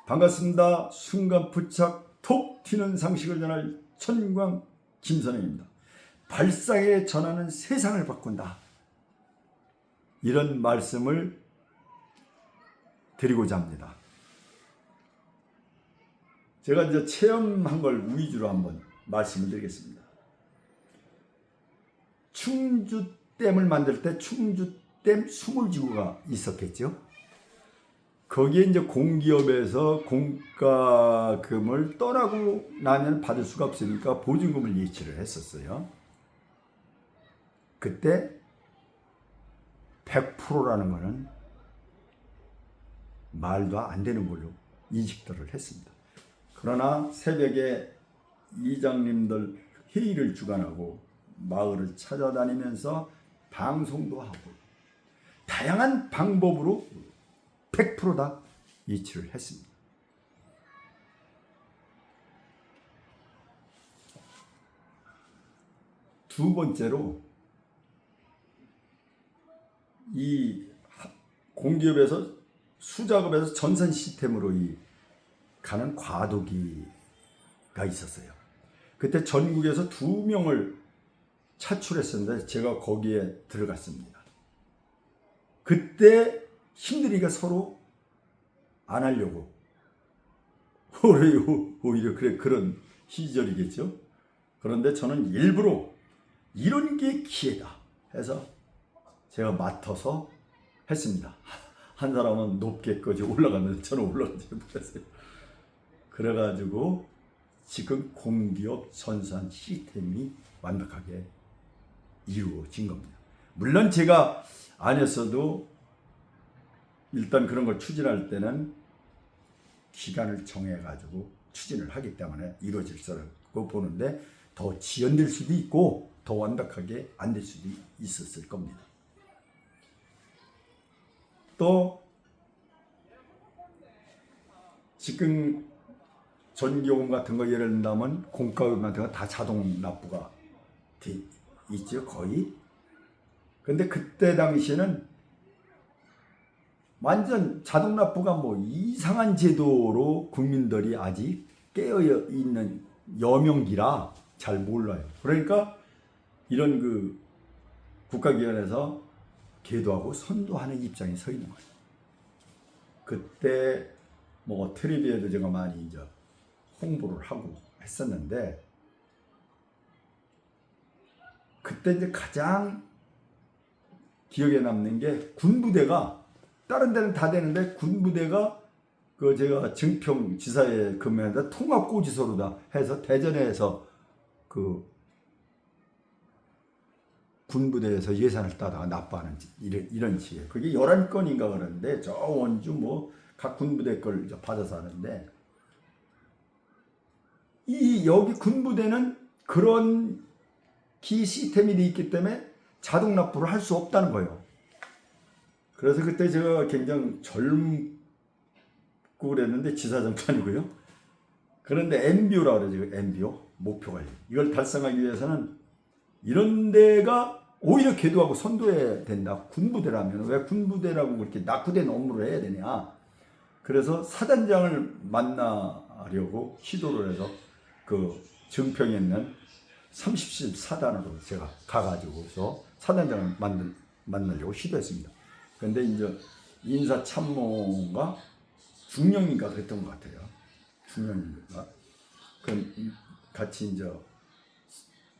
반갑습니다. 순간 부착 톡 튀는 상식을 전할 천광 김선영입니다. 발상에 전하는 세상을 바꾼다. 이런 말씀을 드리고자 합니다. 제가 이제 체험한 걸 위주로 한번 말씀을 드리겠습니다. 충주댐을 만들 때 충주댐 수물지구가 있었겠죠. 거기에 이제 공기업에서 공과금을 떠나고 나면 받을 수가 없으니까 보증금을 예치를 했었어요. 그때 100%라는 거는 말도 안 되는 걸로 인식들을 했습니다. 그러나 새벽에 이장님들 회의를 주관하고 마을을 찾아다니면서 방송도 하고 다양한 방법으로 100% 다 이치를 했습니다. 두 번째로 이 공기업에서 수작업에서 전산 시스템으로 가는 과도기가 있었어요. 그때 전국에서 2명을 차출했었는데 제가 거기에 들어갔습니다. 그때 힘드니까 서로 안 하려고 오히려 그런 시절이겠죠. 그런데 저는 일부러 이런 게 기회다 해서 제가 맡아서 했습니다. 한 사람은 높게까지 올라갔는데 저는 올라가지 못했어요. 그래가지고 지금 공기업 전산 시스템이 완벽하게 이루어진 겁니다. 물론 제가 아니었어도 일단 그런 걸 추진할 때는 기간을 정해가지고 추진을 하기 때문에 이루어질 거라고 보는데 더 지연될 수도 있고 더 완벽하게 안 될 수도 있었을 겁니다. 또 지금 전기요금 같은 거 예를 들면 공과금 같은 거 다 자동 납부가 돼 있죠, 거의. 근데 그때 당시에는 완전 자동 납부가 뭐 이상한 제도로 국민들이 아직 깨어 있는 여명기라 잘 몰라요. 그러니까 이런 그 국가기관에서 계도하고 선도하는 입장에 서 있는 거예요. 그때 뭐 텔레비에도 제가 많이 이제 홍보를 하고 했었는데 그때 이제 가장 기억에 남는 게 군부대가 다른 데는 다 되는데 군부대가 그 제가 증평 지사에 근무했는데 통합고지서로다 해서 대전에서 그 군부대에서 예산을 따다가 납부하는 이런 지에 그게 11건인가 그러는데 저 원주 뭐 각 군부대 걸 받아서 하는데 여기 군부대는 그런 기 시스템이 돼 있기 때문에 자동 납부를 할 수 없다는 거예요. 그래서 그때 제가 굉장히 젊고 그랬는데 지사장도 아니고요. 그런데 MBO라고 그러죠. MBO 목표 관리. 이걸 달성하기 위해서는 이런 데가 오히려 계도하고 선도해야 된다. 군부대라면 왜 군부대라고 그렇게 낙후된 업무를 해야 되냐. 그래서 사단장을 만나려고 시도를 해서 그 증평에 있는 30실 사단으로 제가 가가지고서 사단장을 만나려고 시도했습니다. 근데 이제 인사참모가 중령인가 그랬던 것 같아요. 중령인가. 같이 이제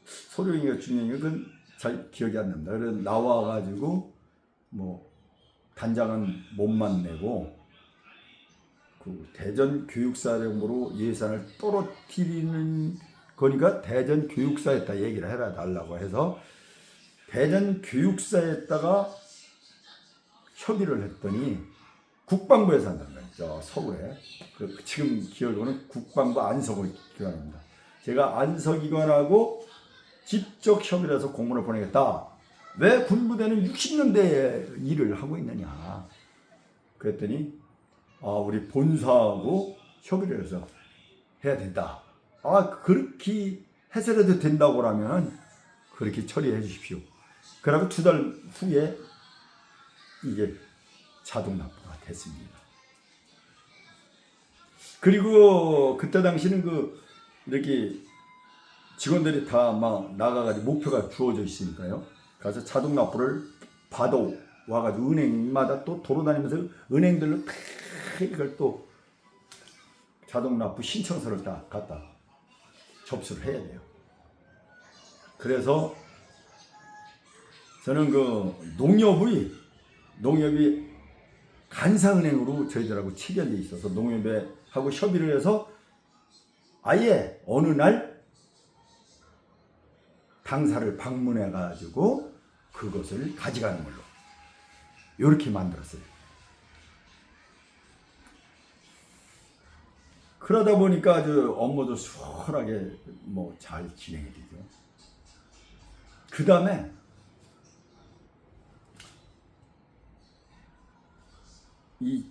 소령인가 중령인가 그건 잘 기억이 안 납니다. 그래서 나와가지고 뭐 단장은 몸만 내고 그 대전 교육사령부로 예산을 떨어뜨리는 거니까 대전 교육사에다 얘기를 해라 달라고 해서 대전 교육사에다가 협의를 했더니 국방부에서 한다는 거예요. 저 서울에. 지금 기억으로는 국방부 안서기관입니다. 제가 안서기관하고 직접 협의를 해서 공문을 보내겠다. 왜 군부대는 60년대에 일을 하고 있느냐. 그랬더니 우리 본사하고 협의를 해서 해야 된다. 그렇게 해서라도 된다고 하면 그렇게 처리해 주십시오. 그러고 2달 후에 이게 자동 납부가 됐습니다. 그리고 그때 당시는 이렇게 직원들이 다 막 나가가지고 목표가 주어져 있으니까요. 가서 자동 납부를 받아 와가지고 은행마다 또 돌아다니면서 은행들로 다 이걸 또 자동 납부 신청서를 다 갖다 접수를 해야 돼요. 그래서 저는 농협이 간사은행으로 저희들하고 체결돼 있어서 농협에 하고 협의를 해서 아예 어느 날 당사를 방문해 가지고 그것을 가져가는 걸로 이렇게 만들었어요. 그러다 보니까 아주 업무도 수월하게 잘 진행이 되죠. 그 다음에 이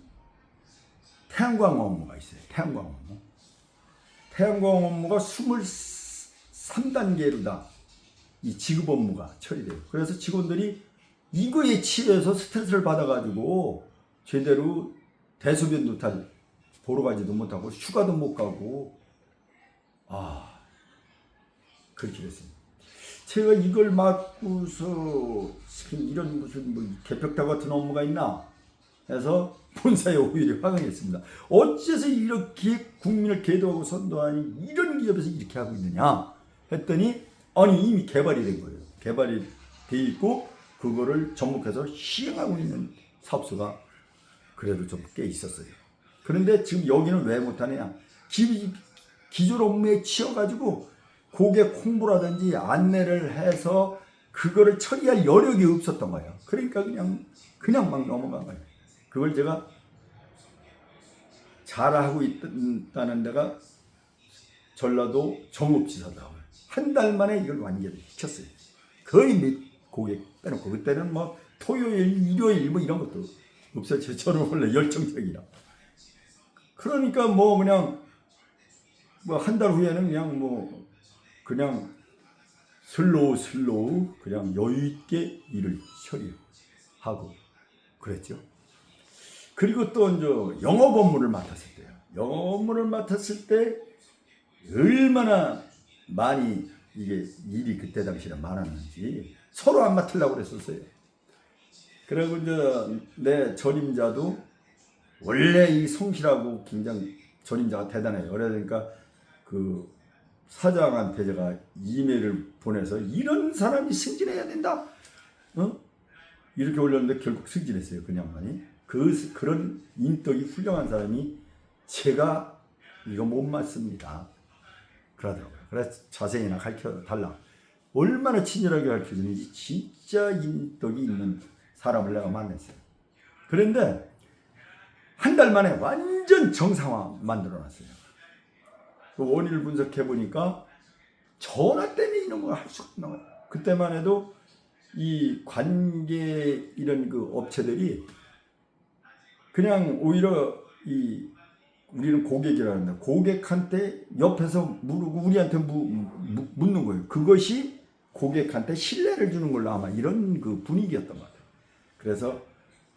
태양광 업무가 있어요. 태양광 업무가 23단계로 다 이 지급 업무가 처리돼요. 그래서 직원들이 이거에 치여서 스트레스를 받아가지고 제대로 대소변도 잘 보러 가지도 못하고 휴가도 못 가고 그렇게 됐습니다. 제가 이걸 맡고서 이런 무슨 개벽다 같은 업무가 있나 해서 본사에 오히려 화강했습니다. 어째서 이렇게 국민을 계도하고 선도하니 이런 기업에서 이렇게 하고 있느냐 했더니 아니 이미 개발이 된 거예요. 개발이 돼 있고 그거를 접목해서 시행하고 있는 사업소가 그래도 좀 꽤 있었어요. 그런데 지금 여기는 왜 못하느냐, 기존 업무에 치여가지고 고객 홍보라든지 안내를 해서 그거를 처리할 여력이 없었던 거예요. 그러니까 그냥 막 넘어간 거예요. 그걸 제가 잘하고 있다는 데가 전라도 정읍지사다. 한 달 만에 이걸 완결을 시켰어요. 거의 몇 고객 빼놓고. 그때는 토요일, 일요일 이런 것도 없었죠. 저는 원래 열정적이라. 그러니까 그냥 한 달 후에는 그냥 슬로우 그냥 여유 있게 일을 처리하고 그랬죠. 그리고 또 이제 영업 업무를 맡았을 때요. 영업 업무를 맡았을 때 얼마나 많이 이게 일이 그때 당시에 많았는지 서로 안 맡으려고 그랬었어요. 그리고 이제 내 전임자도 원래 이 성실하고 굉장히 전임자가 대단해요. 그러니까 그 사장한테 제가 이메일을 보내서 이런 사람이 승진해야 된다. 이렇게 올렸는데 결국 승진했어요. 그 양반이. 그런 인덕이 훌륭한 사람이 제가 이거 못 맞습니다. 그러더라고요. 그래서 자세히나 가르쳐달라. 얼마나 친절하게 가르쳐주는지 진짜 인덕이 있는 사람을 내가 만났어요. 그런데 한 달 만에 완전 정상화 만들어놨어요. 그 원인을 분석해 보니까 전화 때문에 이런 걸 할 수 없는 거예요. 그때만 해도 이 관계 이런 업체들이 그냥 오히려 우리는 고객이라는데 고객한테 옆에서 물고 우리한테 묻는 거예요. 그것이 고객한테 신뢰를 주는 걸로 아마 이런 분위기였던 것 같아요. 그래서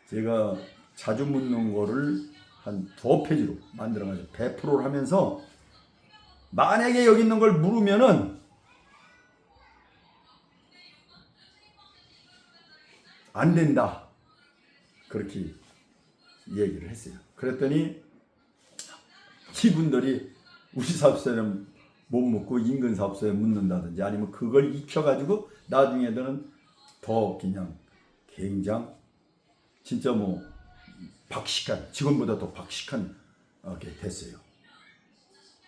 제가 자주 묻는 거를 한 2페이지로 만들어가지고 배포를 하면서 만약에 여기 있는 걸 물으면은 안 된다. 그렇게 얘기를 했어요. 그랬더니 이분들이 우리 사업소에는 못 묻고 인근 사업소에 묻는다든지 아니면 그걸 익혀가지고 나중에는 더 그냥 굉장히 진짜 박식한, 직원보다 더 박식한 게 됐어요.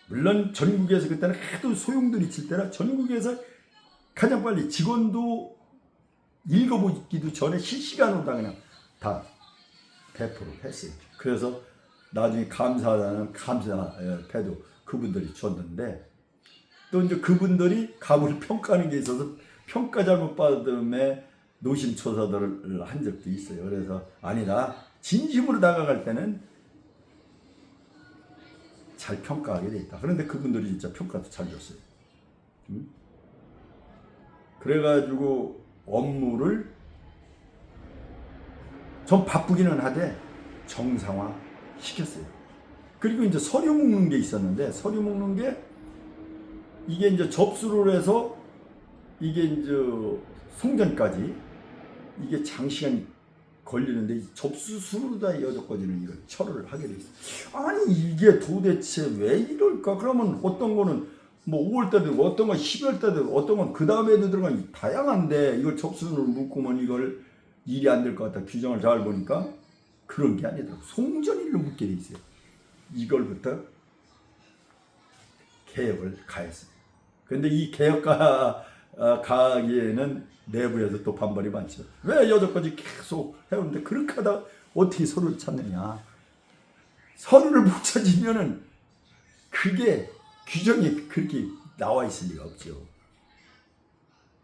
물론 전국에서 그때는 하도 소용돌이 칠 때라 전국에서 가장 빨리 직원도 읽어보기도 전에 실시간으로 그냥 다 배포를 했어요. 그래서 나중에 감사하다는 감사패도 그분들이 줬는데 또 이제 그분들이 가구를 평가하는 게 있어서 평가 잘못 받음에 노심초사들을 한 적도 있어요. 그래서 아니다. 진심으로 다가갈 때는 잘 평가하게 돼 있다. 그런데 그분들이 진짜 평가도 잘 줬어요. 그래가지고 업무를 좀 바쁘기는 하되 정상화 시켰어요. 그리고 이제 서류 묶는 게 있었는데, 서류 묶는 게 이게 이제 접수를 해서 이게 이제 송전까지 이게 장시간이 걸리는데, 접수수로 다 여기까지는 이걸 처리를 하게 돼 있어. 아니 이게 도대체 왜 이럴까? 그러면 어떤 거는 뭐 5월 때도 되고, 어떤 건 12월 때도 되고, 어떤 건 그 다음에도 들어가니 다양한데, 이걸 접수를 묶으면 이걸 일이 안 될 것 같다. 규정을 잘 보니까 그런 게 아니더라고. 송전일로 묶게 돼 있어요. 이걸부터 개혁을 가했어요. 근데 이 가하기에는 내부에서 또 반발이 많죠. 왜 여태까지 계속 해오는데 그렇게 하다가 어떻게 서류를 찾느냐. 서류를 못 찾으면은 그게 규정이 그렇게 나와 있을 리가 없죠.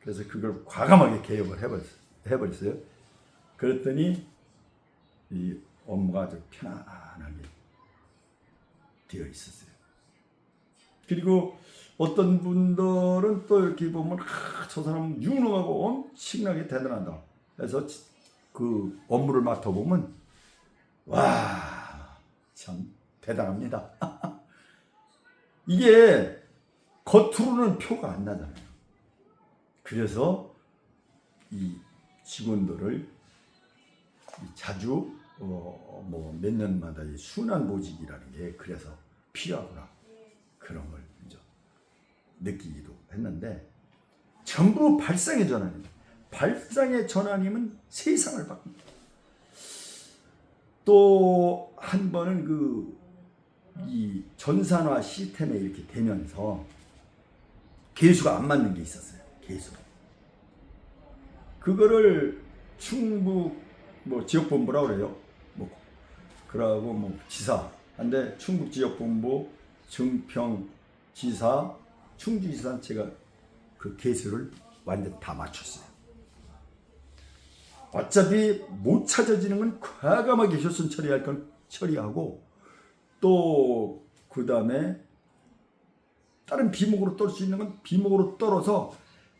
그래서 그걸 과감하게 개혁을 해버렸어요. 그랬더니 이 업무가 아주 편안하게 되어 있었어요. 그리고 어떤 분들은 또 이렇게 보면 저 사람 유능하고 엄청나게 대단하다. 그래서 그 업무를 맡아보면 와, 참 대단합니다. 이게 겉으로는 표가 안 나잖아요. 그래서 이 직원들을 자주 뭐 몇 년마다 이 순환 보직이라는 게 그래서 필요하구나, 그런 걸 이제 느끼기도 했는데, 전부 발상의 전환입니다. 발상의 전환이면 세상을 바꿉니다. 또 한 번은 이 전산화 시스템에 이렇게 되면서 개수가 안 맞는 게 있었어요. 개수. 그거를 충북 뭐 지역본부라고 그래요. 뭐 그러고 뭐 지사. 근데 충북 지역본부, 증평 지사, 충주지사 제가 그 개수를 완전 다 맞췄어요. 어차피 못 찾아지는 건 과감하게 효선 처리할 건 처리하고, 또 그 다음에 다른 비목으로 떨 수 있는 건 비목으로 떨어서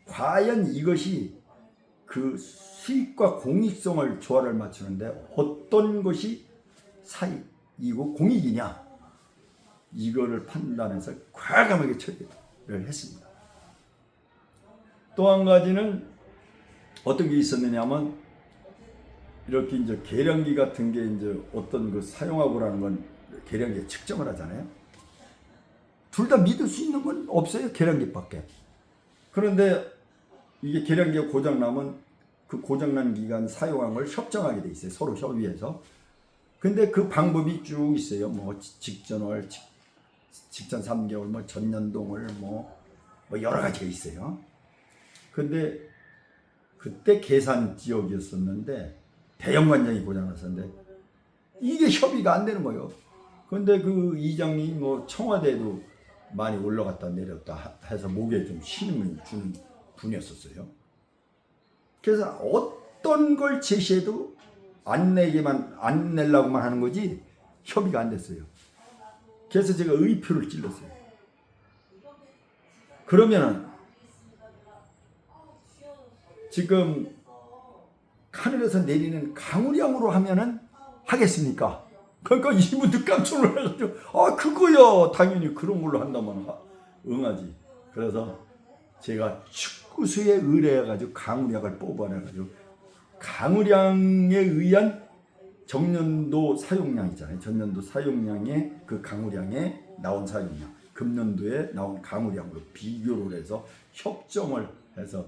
과연 이것이 그 수익과 공익성을 조화를 맞추는데 어떤 것이 사익이고 공익이냐, 이거를 판단해서 과감하게 처리를 했습니다. 또 한 가지는 어떤 게 있었느냐면, 이렇게 이제 계량기 같은 게 이제 어떤 그 사용하고라는 건 계량기에 측정을 하잖아요. 둘 다 믿을 수 있는 건 없어요. 계량기밖에. 그런데 이게 계량기가 고장나면 그 고장난 기간 사용한 걸 협정하게 돼 있어요. 서로 협의해서. 근데 그 방법이 쭉 있어요. 뭐 직전월, 직전 3개월, 뭐 전년동을 뭐 여러 가지가 있어요. 근데 그때 계산 지역이었었는데 대형 관장이 고장났었는데 이게 협의가 안 되는 거예요. 근데 그 이장이 뭐 청와대에도 많이 올라갔다 내렸다 해서 목에 좀 신임을 주는 분이었었어요. 그래서 어떤 걸 제시해도 안 내려고만 하는 거지 협의가 안 됐어요. 그래서 제가 의표를 찔렀어요. 그러면은 지금 하늘에서 내리는 강우량으로 하면은 하겠습니까? 그러니까 이분들 깜짝 놀라가지고 그거요, 당연히 그런 걸로 한다면 응하지. 그래서 제가 축구수에 의뢰해가지고 강우량을 뽑아내가지고 강우량에 의한 정년도 사용량 있잖아요. 전년도 사용량에 그 강우량에 나온 사용량, 금년도에 나온 강우량으로 비교를 해서 협정을 해서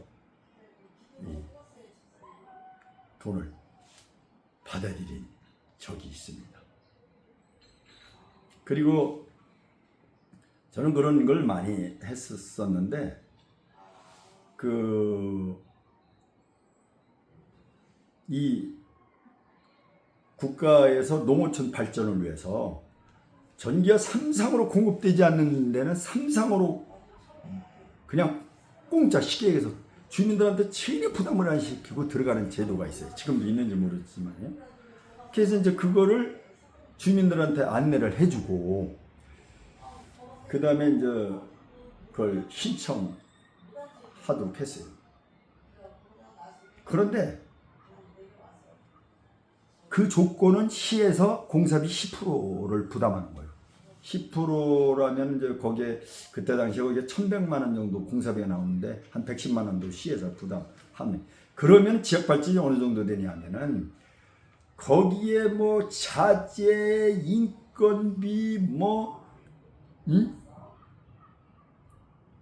돈을 받아들인 적이 있습니다. 그리고 저는 그런 걸 많이 했었는데, 이 국가에서 농어촌 발전을 위해서 전기가 삼상으로 공급되지 않는 데는 삼상으로 그냥 공짜 시계에서 주민들한테 전혀 부담을 안 시키고 들어가는 제도가 있어요. 지금도 있는지 모르겠지만요. 그래서 이제 그거를 주민들한테 안내를 해주고, 그 다음에 이제 그걸 신청하도록 했어요. 그런데 그 조건은 시에서 공사비 10%를 부담하는 거예요. 10%라면 이제 거기에 그때 당시에 거기에 1,100만 원 정도 공사비가 나오는데 한 110만 원도 시에서 부담하면, 그러면 지역 발전이 어느 정도 되냐면은 거기에 뭐 자재, 인건비, 뭐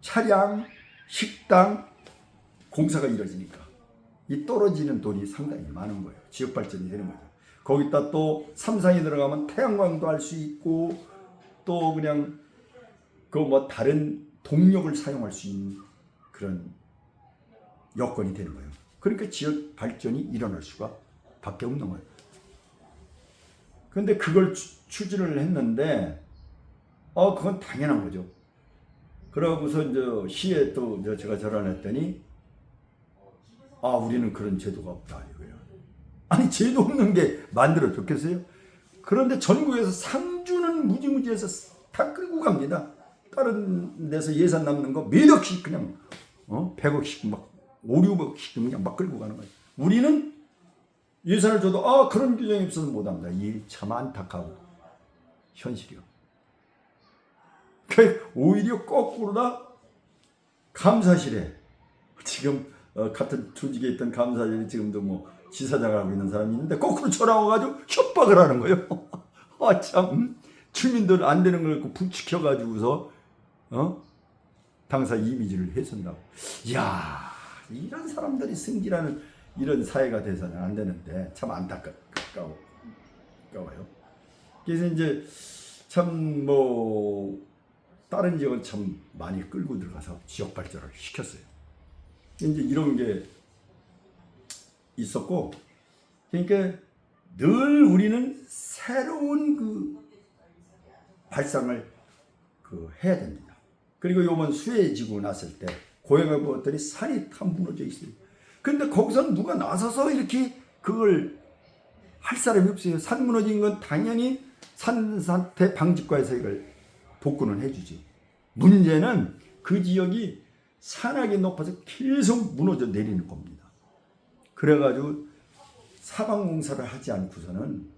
차량, 식당 공사가 이루어지니까 이 떨어지는 돈이 상당히 많은 거예요. 지역 발전이 되는 거죠. 거기다 또 삼상이 들어가면 태양광도 할 수 있고 또 그냥 그 뭐 다른 동력을 사용할 수 있는 그런 여건이 되는 거예요. 그러니까 지역 발전이 일어날 수가 밖에 없는 거예요. 그런데 그걸 추진을 했는데 그건 당연한 거죠. 그러고서 이제 시에 또 제가 전화했더니 우리는 그런 제도가 없다 이거예요. 아니 제도 없는 게 만들어 줬겠어요? 그런데 전국에서 상주는 무지무지해서 다 끌고 갑니다. 다른 데서 예산 남는 거 몇 억씩 그냥 100억씩 막 5, 6억씩 그냥 막 끌고 가는 거예요. 우리는 예산을 줘도 그런 규정이 없어서 못합니다. 이 참 안타까운 현실이요. 오히려 거꾸로다 감사실에 지금 같은 조직에 있던 감사실이 지금도 뭐 지사장을 하고 있는 사람이 있는데 거꾸로 전화 와가지고 협박을 하는 거예요. 참 주민들 안 되는 걸 부추겨가지고서 당사 이미지를 훼손다고. 이야, 이런 사람들이 승질하는 이런 사회가 돼서는 안 되는데 참 안타까워요. 그래서 이제 참 뭐 다른 지역은 참 많이 끌고 들어가서 지역 발전을 시켰어요. 이제 이런 게 있었고, 그러니까 늘 우리는 새로운 그 발상을 해야 됩니다. 그리고 요번 수해 지고 났을 때 고향을 보았더니 산이 다 무너져 있어요. 근데 거기서 누가 나서서 이렇게 그걸 할 사람이 없어요. 산 무너진 건 당연히 산사태 방지과에서 이걸 복구는 해주지. 문제는 그 지역이 산악이 높아서 계속 무너져 내리는 겁니다. 그래가지고 사방공사를 하지 않고서는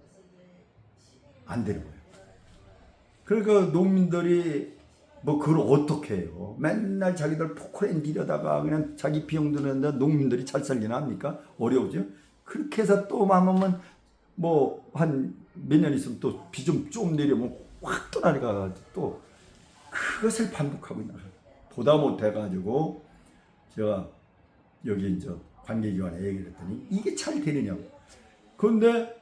안 되는 거예요. 그러니까 농민들이 뭐 그걸 어떻게 해요? 맨날 자기들 포크레인 들여다가 그냥 자기 비용 드는데 농민들이 잘 살기나 합니까? 어려우죠. 그렇게 해서 또 마음은 뭐 한 몇 년 있으면 또 비 좀 내려면 확 떠나니까 또 그것을 반복하고 있는 거예요. 보다 못해가지고 제가 여기 이제 관계기관에 얘기를 했더니 이게 잘 되느냐고. 그런데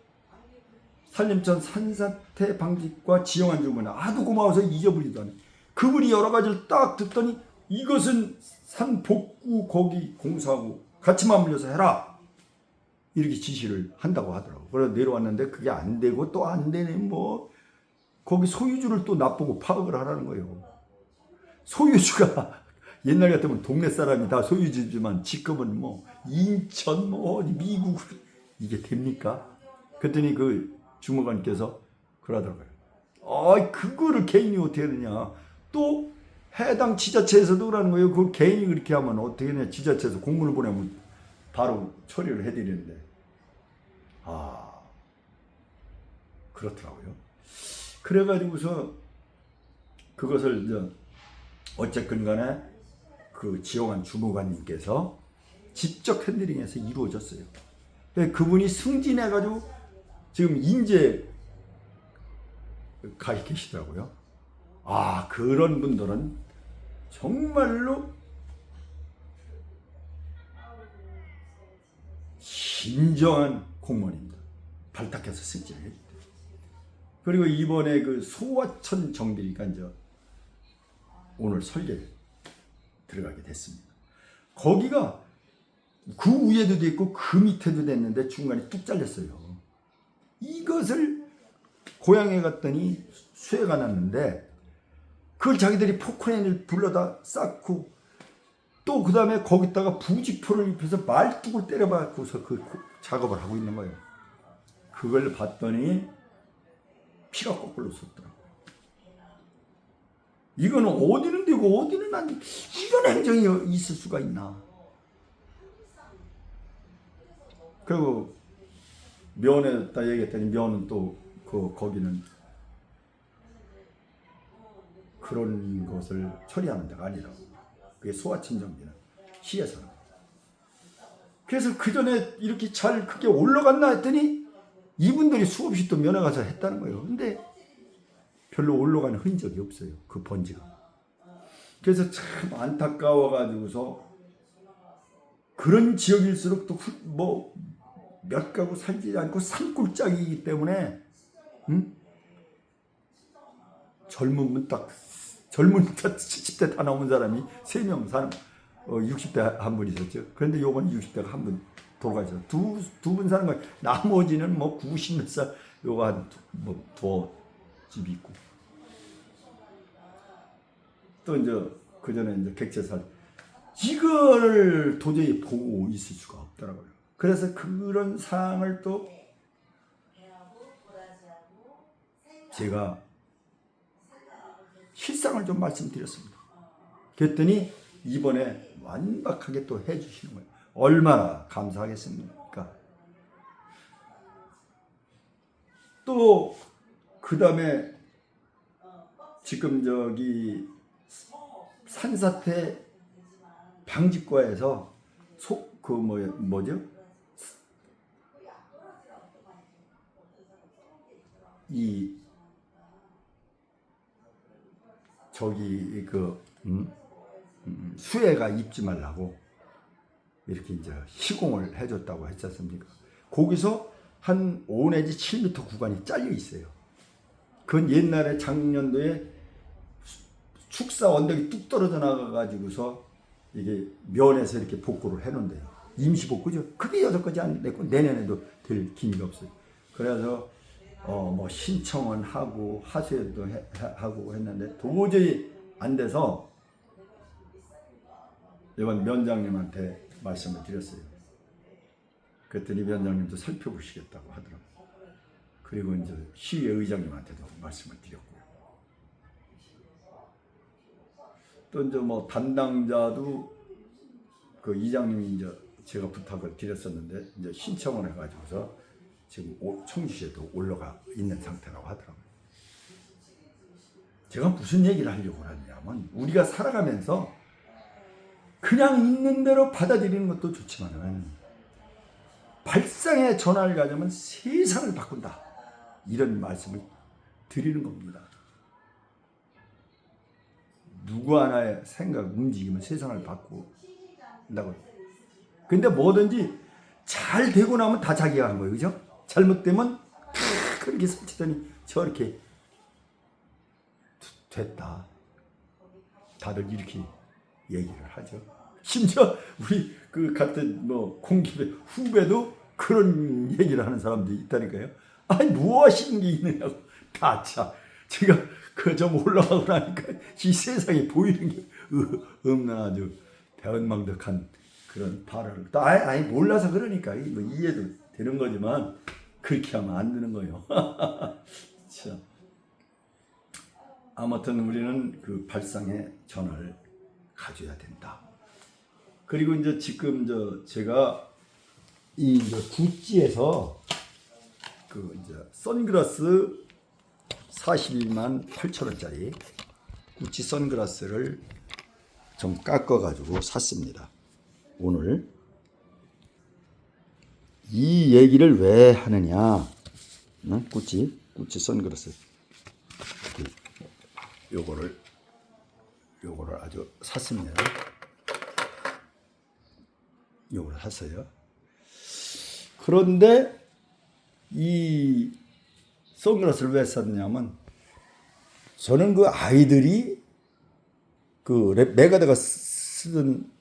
산림청 산사태 방지과 지영한 주무는 하도 고마워서 잊어버리도 않아요. 그분이 여러 가지를 딱 듣더니 이것은 산 복구 거기 공사하고 같이 맞물려서 해라 이렇게 지시를 한다고 하더라고. 그래서 내려왔는데 그게 안 되고 또 안 되네. 뭐 거기 소유주를 또 나쁘고 파악을 하라는 거예요. 소유주가 옛날 같으면 동네 사람이 다 소유주지만 지금은 뭐 인천 뭐 어디 미국 이게 됩니까? 그랬더니 그 주무관께서 그러더라고요. 그거를 개인이 어떻게 하느냐. 또 해당 지자체에서도 그러는 거예요. 그걸 개인이 그렇게 하면 어떻게 하냐. 지자체에서 공문을 보내면 바로 처리를 해드리는데. 그렇더라고요. 그래가지고서 그것을 이제 어쨌든 간에 그 지용한 주무관님께서 직접 핸들링해서 이루어졌어요. 그분이 승진해가지고 지금 인제 가 계시더라고요. 그런 분들은 정말로 진정한 공무원입니다. 발탁해서 승진을 했기 때문에. 그리고 이번에 그 소화천 정비니까 이제 오늘 설계 들어가게 됐습니다. 거기가 그 위에도 있고 그 밑에도 됐는데 중간에 뚝 잘렸어요. 이것을 고향에 갔더니 수해가 났는데 그걸 자기들이 포크레인을 불러다 쌓고 또 그 다음에 거기다가 부직포를 입혀서 말뚝을 때려박고서 그 작업을 하고 있는 거예요. 그걸 봤더니 피가 거꾸로 솟더라고요. 이거는 어디는 되고 어디는 안 되고 이런 행정이 있을 수가 있나. 그리고 면에다 얘기했더니 면은 또 거기는 그런 것을 처리하는 데가 아니라고. 그게 소아친정비는 시에서는. 그래서 그 전에 이렇게 잘 그게 올라갔나 했더니 이분들이 수없이 또 면회 가서 했다는 거예요. 근데 별로 올라가는 흔적이 없어요. 그 번지가. 그래서 참 안타까워가지고서 그런 지역일수록 또 뭐 몇 가구 살지 않고 산골짜기이기 때문에 젊은 70대 다 넘은 사람이 3명 사람 60대 한 분 있었죠. 그런데 요번 60대가 한 분 돌아가셔서 두 분 사는 거예요. 나머지는 뭐 90몇 살 요거 한 뭐 두어 집이 있고 또 이제 그 전에 이제 객체살 이걸 도저히 보고 있을 수가 없더라고요. 그래서 그런 상황을 또 제가 실상을 좀 말씀드렸습니다. 그랬더니 이번에 완벽하게 또 해주시는 거예요. 얼마나 감사하겠습니까? 또 그 다음에 지금 저기 산사태 방지과에서 뭐죠? 이 저기 수혜가 입지 말라고 이렇게 이제 시공을 해줬다고 했지 않습니까? 거기서 한 5 내지 7m 구간이 잘려 있어요. 그건 옛날에 작년도에 축사 언덕이 뚝 떨어져 나가가지고서 이게 면에서 이렇게 복구를 해놓은대요. 임시 복구죠. 그게 여태까지 안 됐고 내년에도 될 기미가 없어요. 그래서 뭐 신청은 하고 하소연도 하고 했는데 도저히 안 돼서 이번 면장님한테 말씀을 드렸어요. 그랬더니 면장님도 살펴보시겠다고 하더라고요. 그리고 이제 시의회 의장님한테도 말씀을 드렸고요. 또 이제 뭐 담당자도 그 이장님이 이제 제가 부탁을 드렸었는데 이제 신청을 해가지고서 지금 청주시에도 올라가 있는 상태라고 하더라고요. 제가 무슨 얘기를 하려고 하냐면 우리가 살아가면서 그냥 있는 대로 받아들이는 것도 좋지만은 발상의 전환을 가져면 세상을 바꾼다. 이런 말씀을 드리는 겁니다. 누구 하나의 생각, 움직이면 세상을 바꾼다고. 근데 뭐든지 잘 되고 나면 다 자기가 한 거예요. 그죠? 잘못되면 그렇게 설치더니 저렇게 됐다. 다들 이렇게 얘기를 하죠. 심지어 우리 그 같은 뭐 공기배 후배도 그런 얘기를 하는 사람들이 있다니까요. 아니 뭐 하시는 게 있느냐고. 다차 제가 그 좀 올라가고 나니까 이 세상에 보이는 게 없는 아주 배은망덕한 그런 발언을 또 아예 몰라서 그러니까 뭐 이해도 되는 거지만 그렇게 하면 안 되는 거예요. 자, 아무튼 우리는 그 발상의 전환을 가져야 된다. 그리고 이제 지금 제가 이 이제 구찌에서 그 이제 선글라스 42만 8천원짜리 구찌 선글라스를 좀 깎아가지고 샀습니다. 오늘 이 얘기를 왜 하느냐? 구찌 선글라스 요거를 아주 샀습니다. 요거를 샀어요. 그런데 이 선글라스를 왜 샀냐면 저는 그 아이들이 그 메가드가 쓰던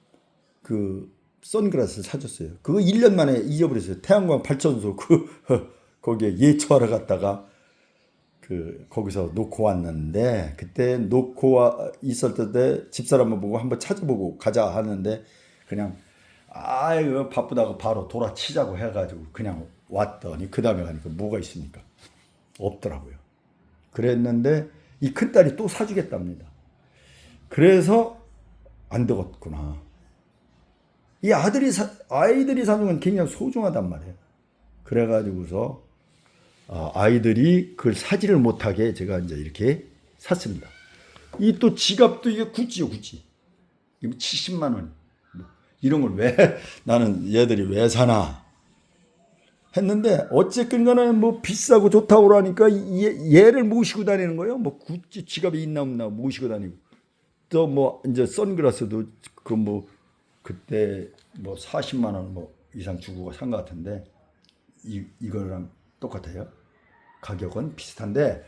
그 선글라스를 사줬어요. 그거 1년 만에 잊어버렸어요. 태양광 발전소 거기에 예초하러 갔다가 거기서 놓고 왔는데 그때 놓고 있을 때 집사람을 보고 한번 찾아보고 가자 하는데 그냥 이거 바쁘다고 바로 돌아치자고 해가지고 그냥 왔더니 그 다음에 가니까 뭐가 있습니까? 없더라고요. 그랬는데 이 큰딸이 또 사주겠답니다. 그래서 안 되겠구나. 이 아이들이 사준 건 굉장히 소중하단 말이에요. 그래가지고서 아이들이 그걸 사지를 못하게 제가 이제 이렇게 샀습니다. 이 또 지갑도 이게 구찌요, 구찌. 이거 70만 원. 이런 걸 왜 나는 얘들이 왜 사나 했는데 어쨌든 간에 뭐 비싸고 좋다고 그러니까 얘를 모시고 다니는 거예요. 뭐 구찌 지갑이 있나 없나 모시고 다니고. 또 뭐 이제 선글라스도 그 뭐 그때 뭐 40만 원 뭐 이상 주고 산 것 같은데 이거랑 똑같아요. 가격은 비슷한데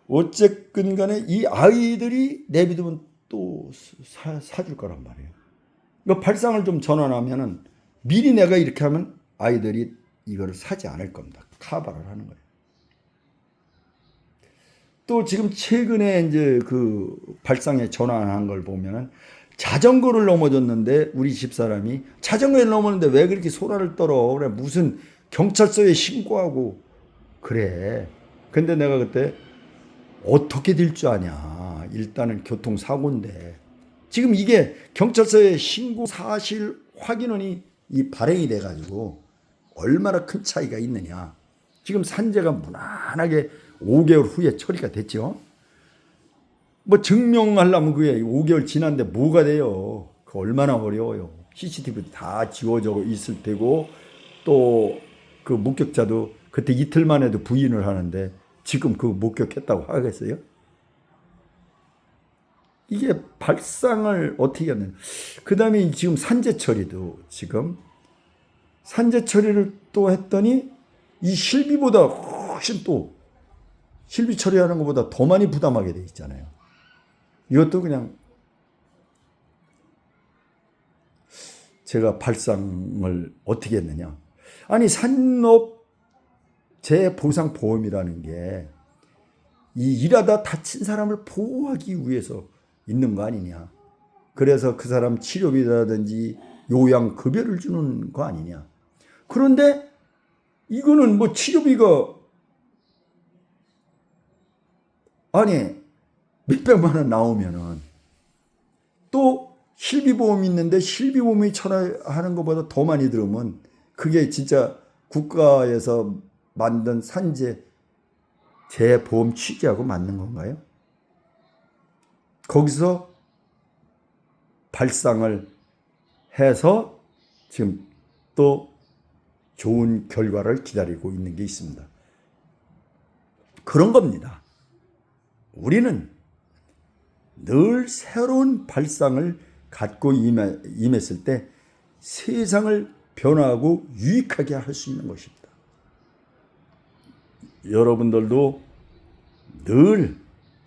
어쨌든 간에 이 아이들이 내비두면 또 사줄 거란 말이에요. 그 발상을 좀 전환하면은 미리 내가 이렇게 하면 아이들이 이거를 사지 않을 겁니다. 카바를 하는 거예요. 또 지금 최근에 이제 그 발상에 전환한 걸 보면은 자전거를 넘어졌는데 우리 집사람이 자전거를 넘었는데 왜 그렇게 소라를 떨어? 그래 무슨 경찰서에 신고하고 그래. 근데 내가 그때 어떻게 될 줄 아냐. 일단은 교통사고인데. 지금 이게 경찰서에 신고 사실 확인원이 이 발행이 돼가지고 얼마나 큰 차이가 있느냐. 지금 산재가 무난하게 5개월 후에 처리가 됐죠. 뭐 증명하려면 그게 5개월 지났는데 뭐가 돼요. 그 얼마나 어려워요. CCTV 다 지워져 있을 테고 또 그 목격자도 그때 이틀만 해도 부인을 하는데 지금 그 목격했다고 하겠어요? 이게 발상을 어떻게 하는. 그 다음에 지금 산재 처리도 지금 산재 처리를 또 했더니 이 실비보다 훨씬 또 실비 처리하는 것보다 더 많이 부담하게 돼 있잖아요. 이것도 그냥 제가 발상을 어떻게 했느냐. 아니 산업재해보상보험이라는 게 이 일하다 다친 사람을 보호하기 위해서 있는 거 아니냐. 그래서 그 사람 치료비라든지 요양급여를 주는 거 아니냐. 그런데 이거는 뭐 치료비가 아니 몇백만 원 나오면은 또 실비보험이 있는데 실비보험이 하는 것보다 더 많이 들으면 그게 진짜 국가에서 만든 산재 재보험 취지하고 맞는 건가요? 거기서 발상을 해서 지금 또 좋은 결과를 기다리고 있는 게 있습니다. 그런 겁니다. 우리는 늘 새로운 발상을 갖고 임했을 때 세상을 변화하고 유익하게 할 수 있는 것입니다. 여러분들도 늘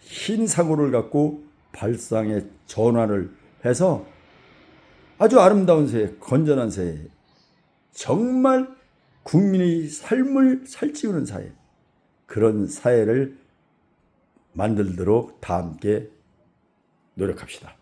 신사고를 갖고 발상의 전환을 해서 아주 아름다운 사회, 건전한 사회, 정말 국민의 삶을 살찌우는 사회, 그런 사회를 만들도록 다 함께 노력합시다.